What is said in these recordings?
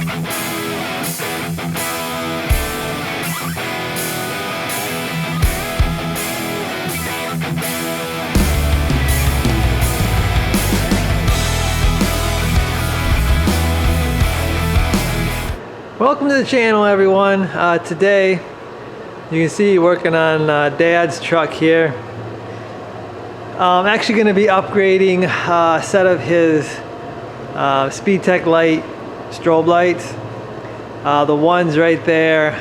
Welcome to the channel, everyone. Today you can see working on Dad's truck here. I'm actually going to be upgrading a set of his SpeedTech light strobe lights. The ones right there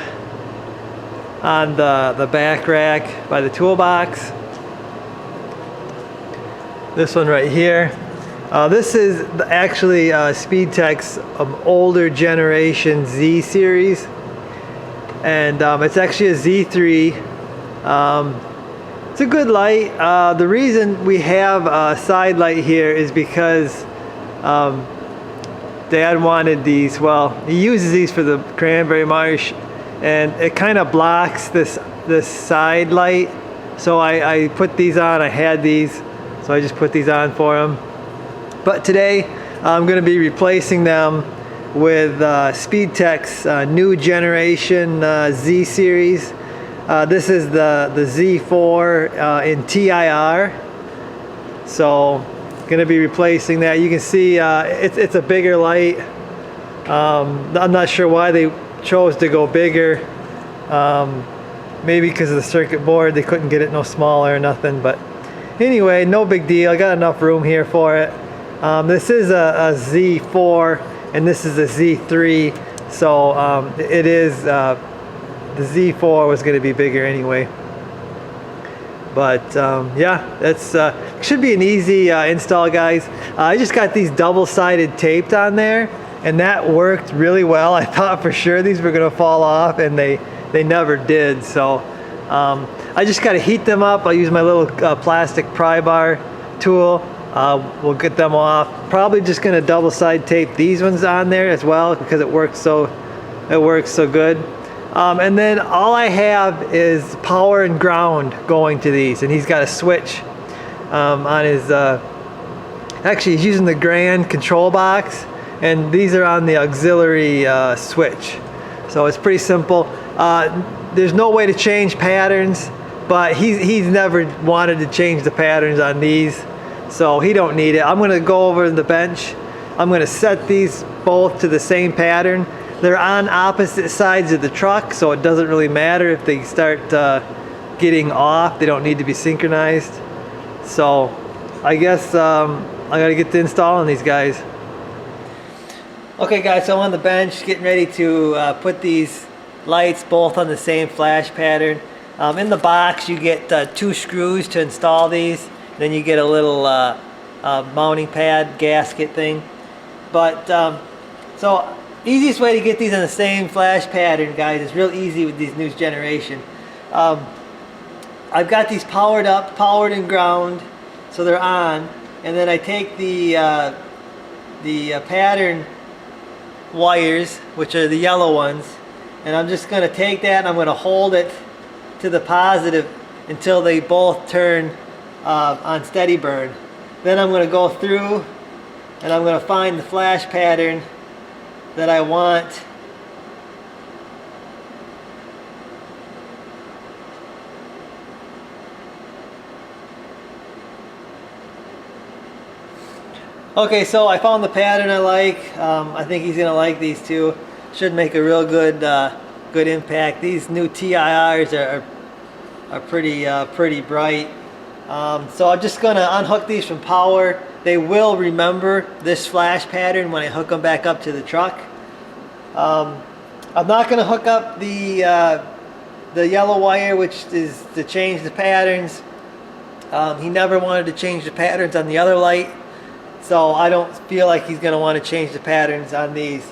on the back rack by the toolbox. This one right here. This is actually SpeedTech's older generation Z series, and it's actually a Z3. It's a good light. The reason we have a side light here is because Dad wanted these. Well, he uses these for the cranberry marsh, and it kind of blocks this side light. So I put these on. I had these, so I just put these on for him. But today I'm going to be replacing them with SpeedTech's new generation Z series. This is the Z4 in TIR. So going to be replacing that. You can see it's a bigger light. I'm not sure why they chose to go bigger. Maybe because of the circuit board, they couldn't get it no smaller or nothing. But anyway, no big deal. I got enough room here for it. This is a Z4 and this is a Z3, so it is the Z4 was going to be bigger anyway. But yeah, that's should be an easy install, guys. I just got these double-sided taped on there, and that worked really well. I thought for sure these were going to fall off, and they never did. So I just got to heat them up. I'll use my little plastic pry bar tool. We'll get them off. Probably just going to double side tape these ones on there as well because it works so good. And then all I have is power and ground going to these, and he's got a switch on his actually he's using the Grand control box, and these are on the auxiliary switch. So it's pretty simple. There's no way to change patterns, but he's never wanted to change the patterns on these. So he don't need it. I'm going to go over to the bench. I'm going to set these both to the same pattern. They're on opposite sides of the truck, so it doesn't really matter if they start getting off. They don't need to be synchronized. So I guess I got to get to installing these guys. Okay guys, so I'm on the bench getting ready to put these lights both on the same flash pattern. In the box you get 2 screws to install these. Then you get a little mounting pad gasket thing. But so easiest way to get these on the same flash pattern, guys, is real easy with these new generation. I've got these powered up, powered and ground, so they're on. And then I take the pattern wires, which are the yellow ones, and I'm just going to take that and I'm going to hold it to the positive until they both turn on steady burn. Then I'm going to go through and I'm going to find the flash pattern that I want. Okay, so I found the pattern I like. I think he's going to like these too. Should make a real good good impact. These new TIRs are pretty bright. So I'm just going to unhook these from power. They will remember this flash pattern when I hook them back up to the truck. I'm not going to hook up the yellow wire, which is to change the patterns. He never wanted to change the patterns on the other light, so I don't feel like he's going to want to change the patterns on these.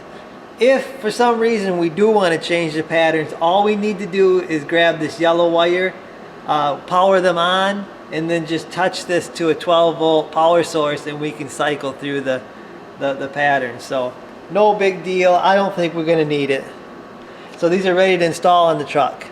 If for some reason we do want to change the patterns, all we need to do is grab this yellow wire, power them on, and then just touch this to a 12-volt power source, and we can cycle through the pattern. So no big deal. I don't think we're going to need it. So these are ready to install on the truck.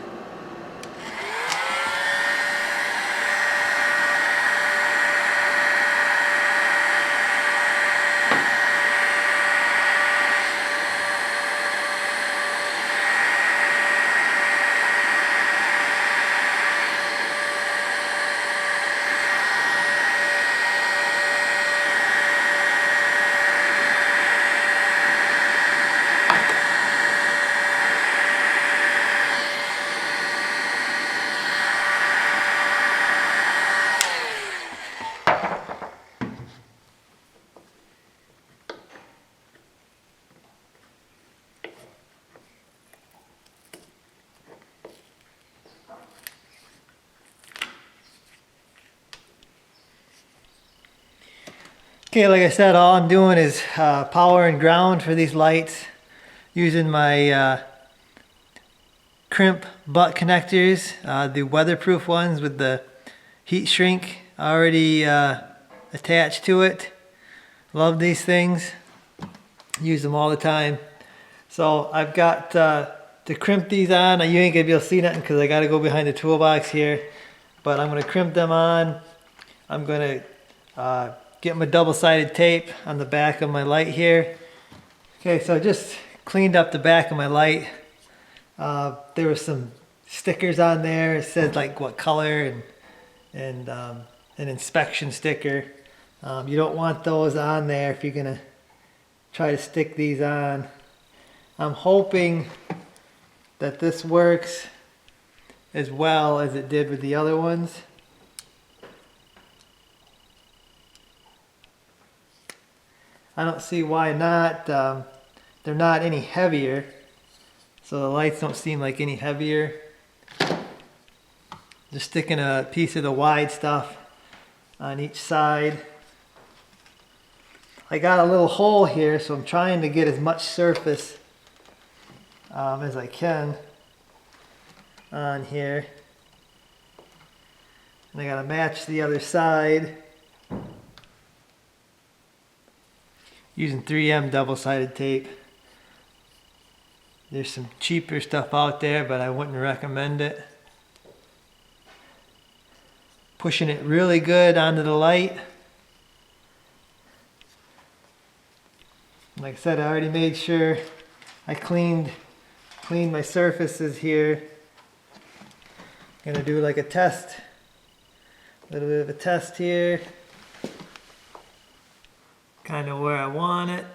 Okay, like I said, all I'm doing is power and ground for these lights using my crimp butt connectors, the weatherproof ones with the heat shrink already attached to it. Love these things, use them all the time. So I've got to crimp these on. You ain't gonna be able to see nothing because I gotta go behind the toolbox here, but I'm gonna crimp them on. I'm gonna get my double-sided tape on the back of my light here. Okay, so I just cleaned up the back of my light. There were some stickers on there. It said like what color and an inspection sticker. You don't want those on there if you're gonna try to stick these on. I'm hoping that this works as well as it did with the other ones. I don't see why not. They're not any heavier, so the lights don't seem like any heavier. Just sticking a piece of the wide stuff on each side. I got a little hole here, so I'm trying to get as much surface as I can on here. And I gotta match the other side using 3M double-sided tape. There's some cheaper stuff out there, but I wouldn't recommend it. Pushing it really good onto the light. Like I said, I already made sure I cleaned my surfaces here. Gonna do like a test, a little bit of a test here. Kind of where I want it.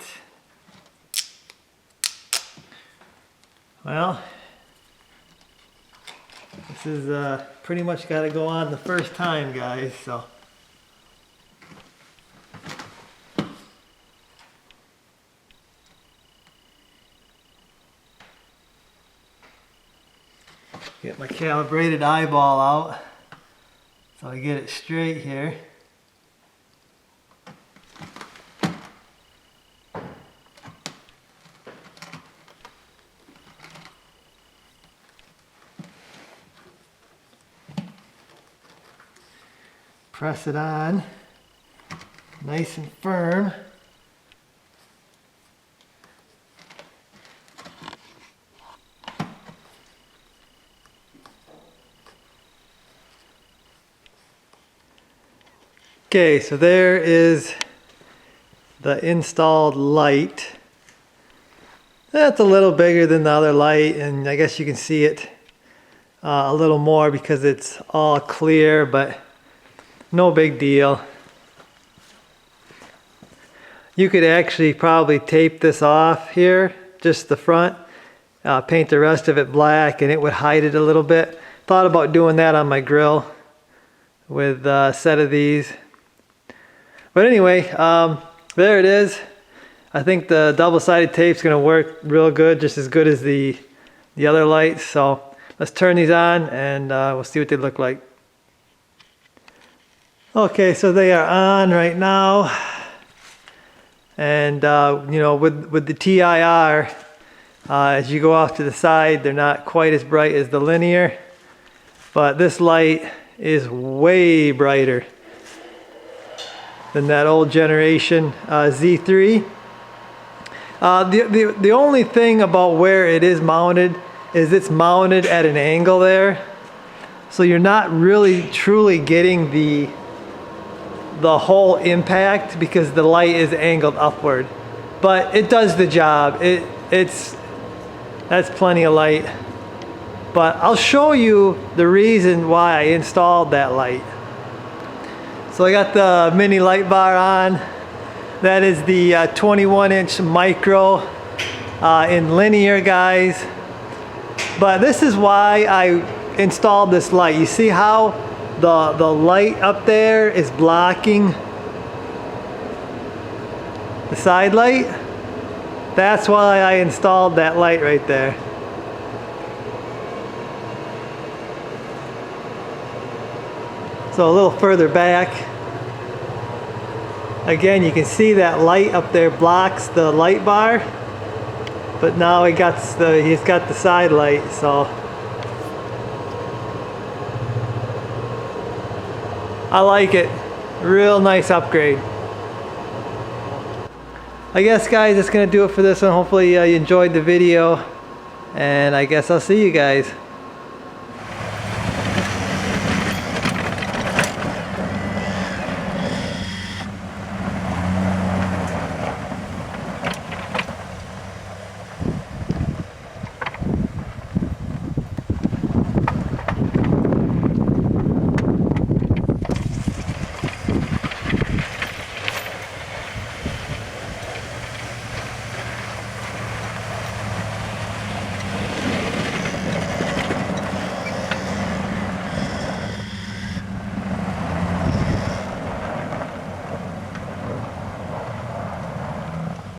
Well, this is pretty much got to go on the first time, guys, so. Get my calibrated eyeball out so I get it straight here. Press it on, nice and firm. Okay, so there is the installed light. That's a little bigger than the other light, and I guess you can see it a little more because it's all clear, but no big deal. You could actually probably tape this off here, just the front, paint the rest of it black, and it would hide it a little bit. Thought about doing that on my grill with a set of these. But anyway, there it is. I think the double-sided tape's gonna work real good, just as good as the other lights. So let's turn these on and we'll see what they look like. Okay, so they are on right now, and you know, with the TIR, as you go off to the side, they're not quite as bright as the linear, but this light is way brighter than that old generation Z3. The only thing about where it is mounted is it's mounted at an angle there, so you're not really truly getting the whole impact because the light is angled upward, but it does the job. That's plenty of light. But I'll show you the reason why I installed that light. So I got the mini light bar on. That is the 21-inch micro in linear, guys. But this is why I installed this light. You see how the light up there is blocking the side light? That's why I installed that light right there. So a little further back. Again, you can see that light up there blocks the light bar, but now he's got the side light, so I like it. Real nice upgrade. I guess, guys, that's gonna do it for this one. Hopefully you enjoyed the video, and I guess I'll see you guys.